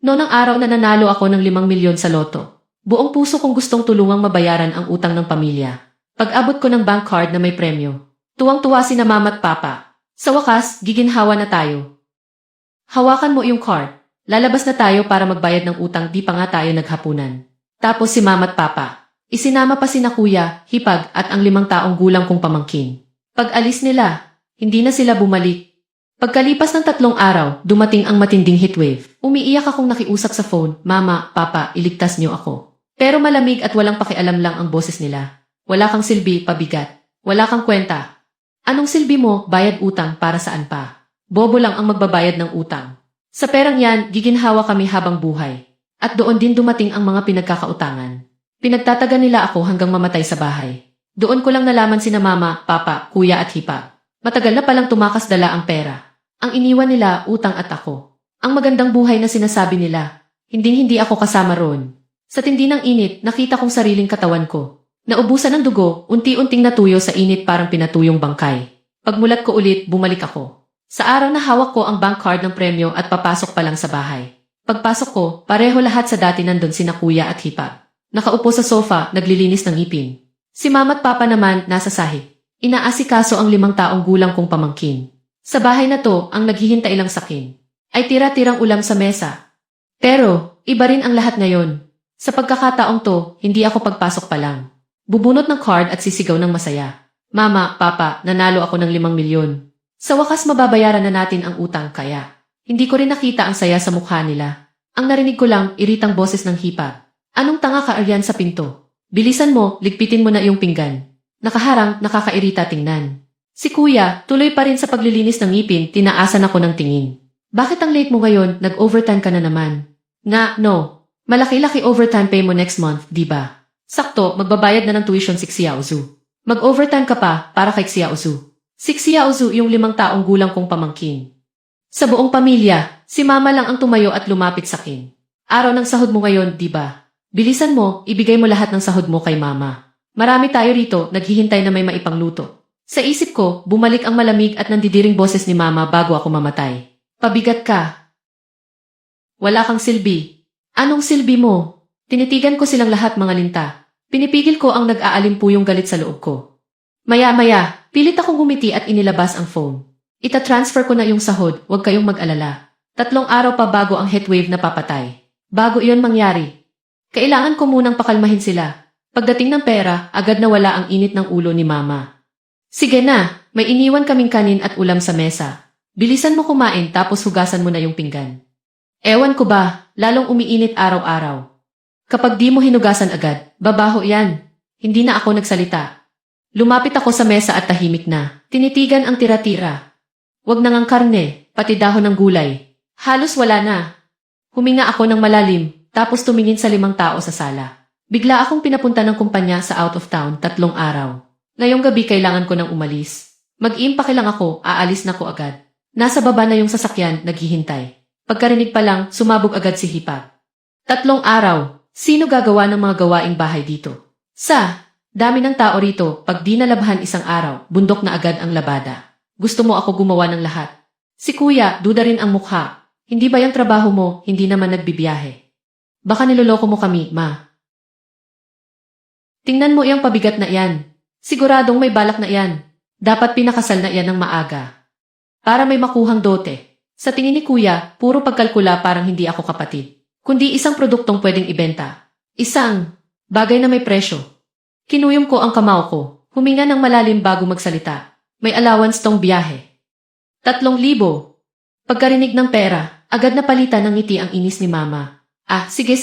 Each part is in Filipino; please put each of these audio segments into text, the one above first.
Noong araw na nanalo ako ng 5 milyon sa loto, buong puso kong gustong tulungang mabayaran ang utang ng pamilya. Pag-abot ko ng bank card na may premyo, tuwang-tuwa sina mama at papa. Sa wakas, giginhawa na tayo. Hawakan mo yung card. Lalabas na tayo para magbayad ng utang, di pa nga tayo naghapunan. Tapos si mama at papa. Isinama pa sina kuya, hipag at ang 5 taong gulang kong pamangkin. Pag-alis nila, hindi na sila bumalik. Pagkalipas ng 3 araw, dumating ang matinding heatwave. Umiiyak akong nakiusap sa phone, Mama, Papa, iligtas niyo ako. Pero malamig at walang pakialam lang ang boses nila. Wala kang silbi, pabigat. Wala kang kwenta. Anong silbi mo, bayad utang, para saan pa? Bobo lang ang magbabayad ng utang. Sa perang yan, giginhawa kami habang buhay. At doon din dumating ang mga pinagkakautangan. Pinagtataga nila ako hanggang mamatay sa bahay. Doon ko lang nalaman sina Mama, Papa, Kuya at Hipa. Matagal na palang tumakas dala ang pera. Ang iniwan nila, utang at ako. Ang magandang buhay na sinasabi nila. Hinding-hindi ako kasama roon. Sa tindi ng init, nakita kong sariling katawan ko. Naubusan ng dugo, unti-unting natuyo sa init parang pinatuyong bangkay. Pagmulat ko ulit, bumalik ako. Sa araw na hawak ko ang bank card ng premyo at papasok pa lang sa bahay. Pagpasok ko, pareho lahat sa dati nandun sina Kuya at Hipa. Nakaupo sa sofa, naglilinis ng ngipin. Si Mama at Papa naman nasa sahig. Inaasikaso ang 5 taong gulang kong pamangkin. Sa bahay na to, ang naghihintay lang sakin ay tira-tirang ulam sa mesa. Pero, iba rin ang lahat ngayon. Sa pagkakataong to, hindi ako pagpasok pa lang. Bubunot ng card at sisigaw ng masaya. Mama, Papa, nanalo ako ng 5 milyon. Sa wakas mababayaran na natin ang utang kaya. Hindi ko rin nakita ang saya sa mukha nila. Ang narinig ko lang, iritang boses ng Hipa. Anong tanga ka Aryan sa pinto? Bilisan mo, ligpitin mo na iyong pinggan. Nakaharang, nakakairita tingnan. Si Kuya, tuloy pa rin sa paglilinis ng ngipin, tinaasan ako ng tingin. Bakit ang late mo ngayon, nag-overtime ka na naman? Nga, no. Malaki-laki overtime pay mo next month, di ba? Sakto, magbabayad na ng tuition si Xiaozu. Mag-overtime ka pa, para kay Xiaozu. Si Xiaozu yung 5 taong gulang kong pamangkin. Sa buong pamilya, si Mama lang ang tumayo at lumapit sa akin. Araw ng sahod mo ngayon, di ba? Bilisan mo, ibigay mo lahat ng sahod mo kay Mama. Marami tayo rito, naghihintay na may maipangluto. Sa isip ko, bumalik ang malamig at nandidiring boses ni Mama bago ako mamatay. Pabigat ka. Wala kang silbi. Anong silbi mo? Tinitigan ko silang lahat mga linta. Pinipigil ko ang nag-aalimpuyong galit sa loob ko. Maya-maya, pilit akong gumiti at inilabas ang phone. Ita-transfer ko na yung sahod, huwag kayong mag-alala. 3 araw pa bago ang heatwave na papatay. Bago iyon mangyari. Kailangan ko munang pakalmahin sila. Pagdating ng pera, agad na wala ang init ng ulo ni Mama. Sige na, may iniwan kaming kanin at ulam sa mesa. Bilisan mo kumain tapos hugasan mo na yung pinggan. Ewan ko ba, lalong umiinit araw-araw. Kapag di mo hinugasan agad, babaho yan. Hindi na ako nagsalita. Lumapit ako sa mesa at tahimik na. Tinitigan ang tira-tira. Wag na ngang karne, pati dahon ng gulay. Halos wala na. Huminga ako ng malalim, tapos tumingin sa 5 tao sa sala. Bigla akong pinapunta ng kumpanya sa out of town 3 araw. Ngayong gabi kailangan ko nang umalis. Mag-iimpake lang ako, aalis na ko agad. Nasa baba na yung sasakyan, naghihintay. Pagkarinig pa lang, sumabog agad si Hipa. 3 araw, sino gagawa ng mga gawaing bahay dito? Dami ng tao rito, pag di nalabhan isang araw, bundok na agad ang labada. Gusto mo ako gumawa ng lahat. Si Kuya, duda rin ang mukha. Hindi ba yung trabaho mo, hindi naman nagbibiyahe? Baka niloloko mo kami, Ma. Tingnan mo iyang pabigat na iyan. Siguradong may balak na iyan. Dapat pinakasal na iyan ng maaga. Para may makuhang dote. Sa tingin ni Kuya, puro pagkalkula parang hindi ako kapatid. Kundi isang produktong pwedeng ibenta. Isang bagay na may presyo. Kinuyom ko ang kamao ko, huminga ng malalim bago magsalita. May allowance tong biyahe. 3,000. Pagkarinig ng pera, agad na palitan ng ngiti ang inis ni Mama. Sige,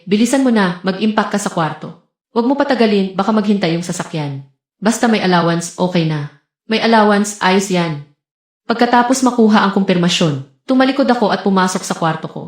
bilisan mo na, mag-impact ka sa kwarto. Huwag mo patagalin, baka maghintay yung sasakyan. Basta may allowance, okay na. May allowance, ayos yan. Pagkatapos makuha ang kumpirmasyon, tumalikod ako at pumasok sa kwarto ko.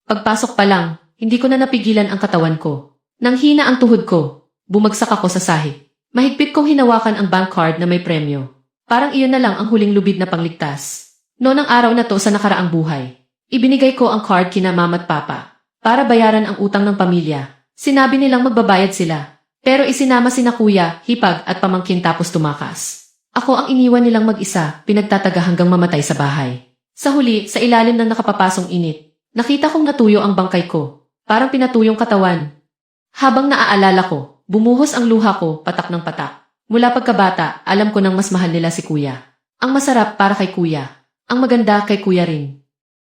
Pagpasok pa lang, hindi ko na napigilan ang katawan ko. Nanghina ang tuhod ko. Bumagsak ako sa sahig. Mahigpit kong hinawakan ang bank card na may premyo. Parang iyon na lang ang huling lubid na pangligtas. Noong araw na to sa nakaraang buhay, ibinigay ko ang card kina Mama at Papa para bayaran ang utang ng pamilya. Sinabi nilang magbabayad sila. Pero isinama sina Kuya, Hipag at pamangkin tapos tumakas. Ako ang iniwan nilang mag-isa, pinagtataga hanggang mamatay sa bahay. Sa huli, sa ilalim ng nakapapasong init, Nakita kong natuyo ang bangkay ko. Parang pinatuyong katawan. Habang naaalala ko, bumuhos ang luha ko patak ng patak. Mula pagkabata, alam ko nang mas mahal nila si kuya. Ang masarap para kay kuya. Ang maganda kay kuya rin.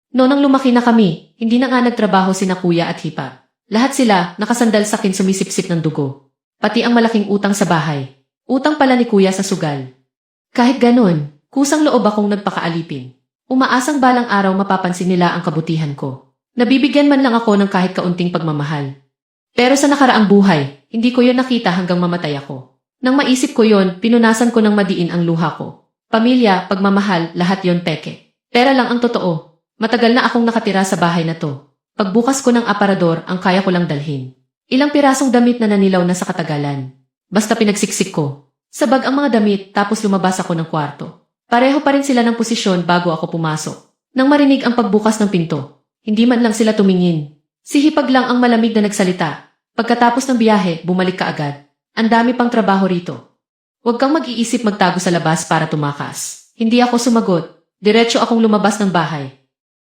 Noong nang lumaki na kami, hindi na nga nagtrabaho sina kuya at hipa. Lahat sila nakasandal sa akin sumisipsip ng dugo. Pati ang malaking utang sa bahay. Utang pala ni kuya sa sugal. Kahit ganon, kusang loob akong nagpakaalipin. Umaasang balang araw mapapansin nila ang kabutihan ko. Nabibigyan man lang ako ng kahit kaunting pagmamahal. Pero sa nakaraang buhay, hindi ko yon nakita hanggang mamatay ako. Nang maisip ko yon, pinunasan ko ng madiin ang luha ko. Pamilya, pagmamahal, lahat yon peke. Pera lang ang totoo. Matagal na akong nakatira sa bahay na to. Pagbukas ko ng aparador, ang kaya ko lang dalhin. Ilang pirasong damit na nanilaw na sa katagalan. Basta pinagsiksik ko. Sabag ang mga damit tapos lumabas ako ng kwarto. Pareho pa rin sila ng posisyon bago ako pumasok. Nang marinig ang pagbukas ng pinto, hindi man lang sila tumingin. Si Hipag lang ang malamig na nagsalita. Pagkatapos ng biyahe, bumalik ka agad. Ang dami pang trabaho rito. Huwag kang mag-iisip magtago sa labas para tumakas. Hindi ako sumagot. Diretso akong lumabas ng bahay.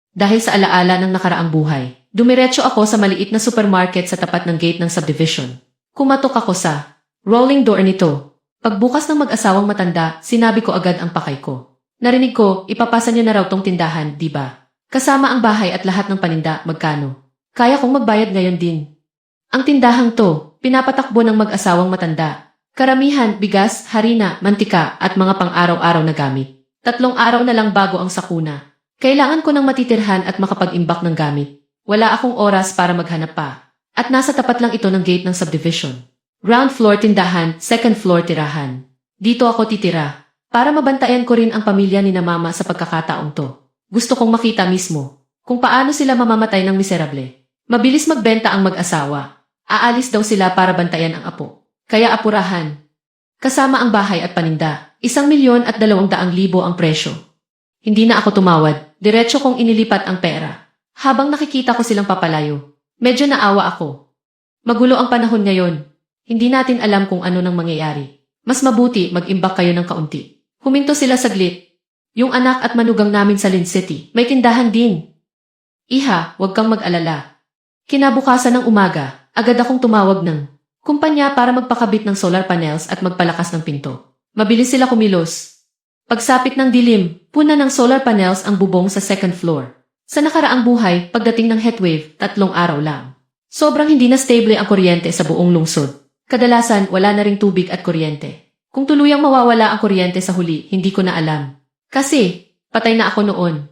Dahil sa alaala ng nakaraang buhay, dumiretso ako sa maliit na supermarket sa tapat ng gate ng subdivision. Kumatok ako sa rolling door nito. Pagbukas ng mag-asawang matanda, sinabi ko agad ang pakay ko. Narinig ko, ipapasa niyo na raw tong tindahan, di ba? Kasama ang bahay at lahat ng paninda, magkano? Kaya kong magbayad ngayon din. Ang tindahang to, pinapatakbo ng mag-asawang matanda. Karamihan, bigas, harina, mantika at mga pang-araw-araw na gamit. 3 araw na lang bago ang sakuna. Kailangan ko ng matitirhan at makapag-imbak ng gamit. Wala akong oras para maghanap pa. At nasa tapat lang ito ng gate ng subdivision. Ground floor tindahan, second floor tirahan. Dito ako titira. Para mabantayan ko rin ang pamilya ni na mama sa pagkakataong to. Gusto kong makita mismo kung paano sila mamamatay ng miserable. Mabilis magbenta ang mag-asawa. Aalis daw sila para bantayan ang apo. Kaya apurahan. Kasama ang bahay at paninda. 1,200,000 ang presyo. Hindi na ako tumawad. Diretso kong inilipat ang pera. Habang nakikita ko silang papalayo, medyo naawa ako. Magulo ang panahon ngayon. Hindi natin alam kung ano nang mangyayari. Mas mabuti mag-imbak kayo ng kaunti. Huminto sila saglit. Yung anak at manugang namin sa Lynn City, may tindahan din. Iha, huwag kang mag-alala. Kinabukasan ng umaga, agad akong tumawag ng kumpanya para magpakabit ng solar panels at magpalakas ng pinto. Mabilis sila kumilos. Pagsapit ng dilim, puna ng solar panels ang bubong sa second floor. Sa nakaraang buhay, pagdating ng heatwave, 3 araw lang. Sobrang hindi na stable ang kuryente sa buong lungsod. Kadalasan, wala na ring tubig at kuryente. Kung tuluyang mawawala ang kuryente sa huli, hindi ko na alam. Kasi, patay na ako noon.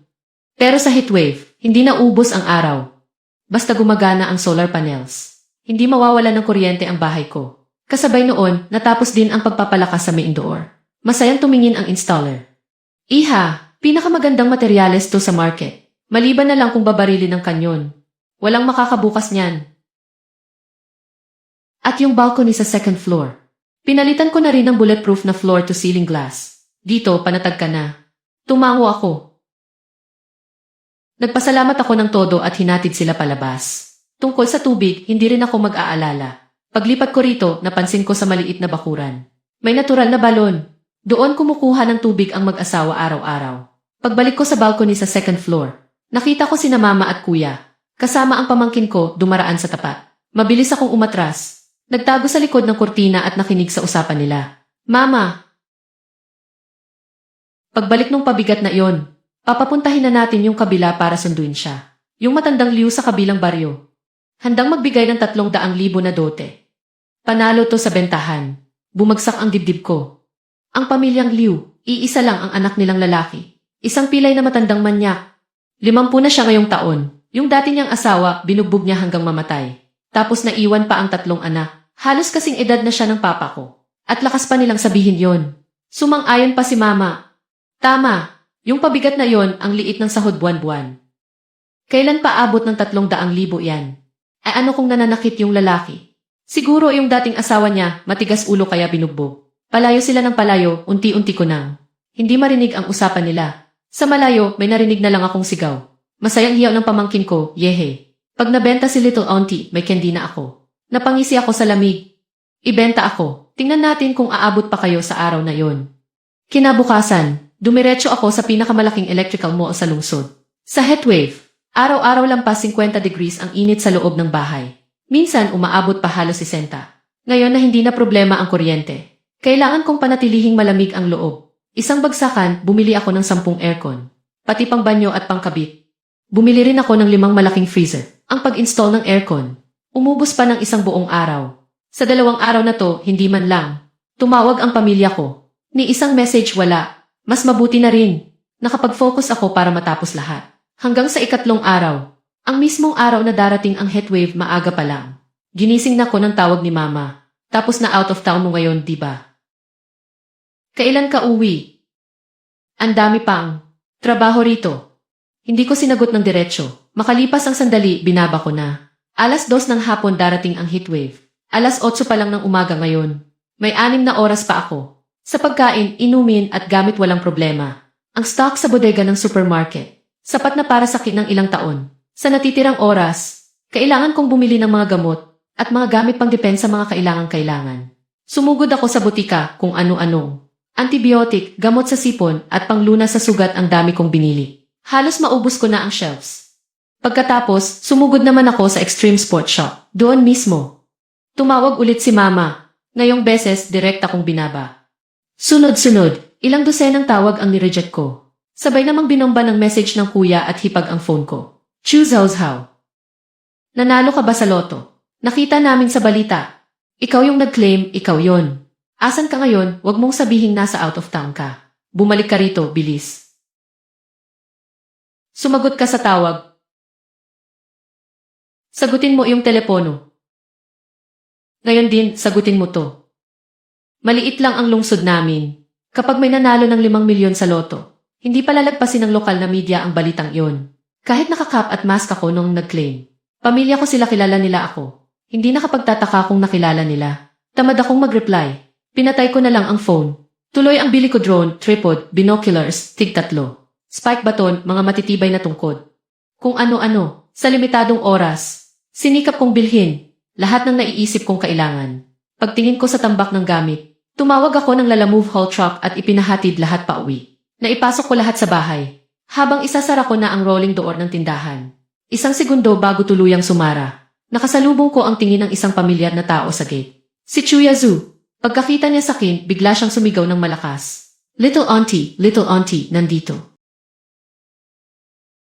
Pero sa heatwave, hindi na ubos ang araw. Basta gumagana ang solar panels. Hindi mawawala ng kuryente ang bahay ko. Kasabay noon, natapos din ang pagpapalakas sa main door. Masayang tumingin ang installer. Iha, pinakamagandang materyales to sa market. Maliban na lang kung babarilin ng kanyon. Walang makakabukas niyan. At yung balcony sa second floor. Pinalitan ko na rin ng bulletproof na floor-to-ceiling glass. Dito, panatag ka na. Tumango ako. Nagpasalamat ako ng todo at hinatid sila palabas. Tungkol sa tubig, hindi rin ako mag-aalala. Paglipat ko rito, napansin ko sa maliit na bakuran. May natural na balon. Doon kumukuha ng tubig ang mag-asawa araw-araw. Pagbalik ko sa balcony sa second floor, nakita ko sina mama at kuya. Kasama ang pamangkin ko, dumaraan sa tapat. Mabilis akong umatras. Nagtago sa likod ng kurtina at nakinig sa usapan nila. Mama! Pagbalik nung pabigat na iyon, papapuntahin na natin yung kabila para sunduin siya. Yung matandang liw sa kabilang baryo. Handang magbigay ng 300,000 na dote. Panalo to sa bentahan. Bumagsak ang dibdib ko. Ang pamilyang liw, iisa lang ang anak nilang lalaki. Isang pilay na matandang manyak. 50 na siya ngayong taon. Yung dati niyang asawa, binugbog niya hanggang mamatay. Tapos naiwan pa ang 3 anak. Halos kasing edad na siya ng papa ko. At lakas pa nilang sabihin yon. Sumang-ayon pa si mama. Tama, yung pabigat na yon ang liit ng sahod buwan-buwan. Kailan pa abot ng 300,000 yan? Ay ano kung nananakit yung lalaki? Siguro yung dating asawa niya, matigas ulo kaya binugbog. Palayo sila ng palayo, unti-unti ko nang. Hindi marinig ang usapan nila. Sa malayo, may narinig na lang akong sigaw. Masayang hiyaw ng pamangkin ko, yehe. Pag nabenta si Little Auntie, may candy na ako. Napangisi ako sa lamig. Ibenta ako. Tingnan natin kung aabot pa kayo sa araw na yon. Kinabukasan, dumiretso ako sa pinakamalaking electrical mall sa lungsod. Sa heatwave, Araw-araw lampas 50 degrees ang init sa loob ng bahay. Minsan umaabot pa halos 60. Ngayon na hindi na problema ang kuryente, kailangan kong panatilihing malamig ang loob. Isang bagsakan, bumili ako ng 10 aircon, pati pang banyo at pangkabit. Bumili rin ako ng 5 malaking freezer. Ang pag-install ng aircon, umubos pa ng isang buong araw. Sa 2 araw na to, hindi man lang. Tumawag ang pamilya ko. Ni isang message wala. Mas mabuti na rin. Nakapag-focus ako para matapos lahat. Hanggang sa 3 araw. Ang mismong araw na darating ang heatwave maaga pa lang. Ginising na ko ng tawag ni mama. Tapos na out of town mo ngayon, diba? Kailan ka uwi? Ang dami pang trabaho rito. Hindi ko sinagot ng diretsyo. Makalipas ang sandali, binaba ko na. 2:00 ng hapon darating ang heatwave. 8:00 pa lang ng umaga ngayon. May 6 na oras pa ako. Sa pagkain, inumin at gamit walang problema. Ang stock sa bodega ng supermarket. Sapat na para sa ng ilang taon. Sa natitirang oras, kailangan kong bumili ng mga gamot at mga gamit pang depensa mga kailangan. Sumugod ako sa butika kung ano-anong. Antibiotic, gamot sa sipon at panglunas sa sugat ang dami kong binili. Halos maubos ko na ang shelves. Pagkatapos, sumugod naman ako sa Extreme Sport Shop. Doon mismo. Tumawag ulit si mama. Ngayong beses, direct akong binaba. Sunod-sunod, ilang dosenang tawag ang nireject ko. Sabay namang binomba ng message ng kuya at hipag ang phone ko. Choose how. Nanalo ka ba sa loto? Nakita namin sa balita. Ikaw yung nag-claim, ikaw yon. Asan ka ngayon, wag mong sabihing nasa out of town ka. Bumalik ka rito, bilis. Sumagot ka sa tawag. Sagutin mo yung telepono. Ngayon din, sagutin mo to. Maliit lang ang lungsod namin. Kapag may nanalo ng 5 milyon sa loto, hindi palalagpasin ng lokal na media ang balitang iyon. Kahit nakakap at mask ako nung nag-claim. Pamilya ko sila, kilala nila ako. Hindi nakapagtataka kung nakilala nila. Tamad akong mag-reply. Pinatay ko na lang ang phone. Tuloy ang bili ko drone, tripod, binoculars, tig-3. Spike baton, mga matitibay na tungkod. Kung ano-ano, sa limitadong oras. Sinikap kong bilhin. Lahat ng naiisip kong kailangan. Pagtingin ko sa tambak ng gamit, tumawag ako ng Lalamove haul truck at ipinahatid lahat pa uwi. Naipasok ko lahat sa bahay. Habang isasara ko na ang rolling door ng tindahan. 1 segundo bago tuluyang sumara. Nakasalubong ko ang tingin ng isang pamilyar na tao sa gate. Si Chuya Zhu. Pagkakita niya sa akin, bigla siyang sumigaw ng malakas. Little auntie, nandito.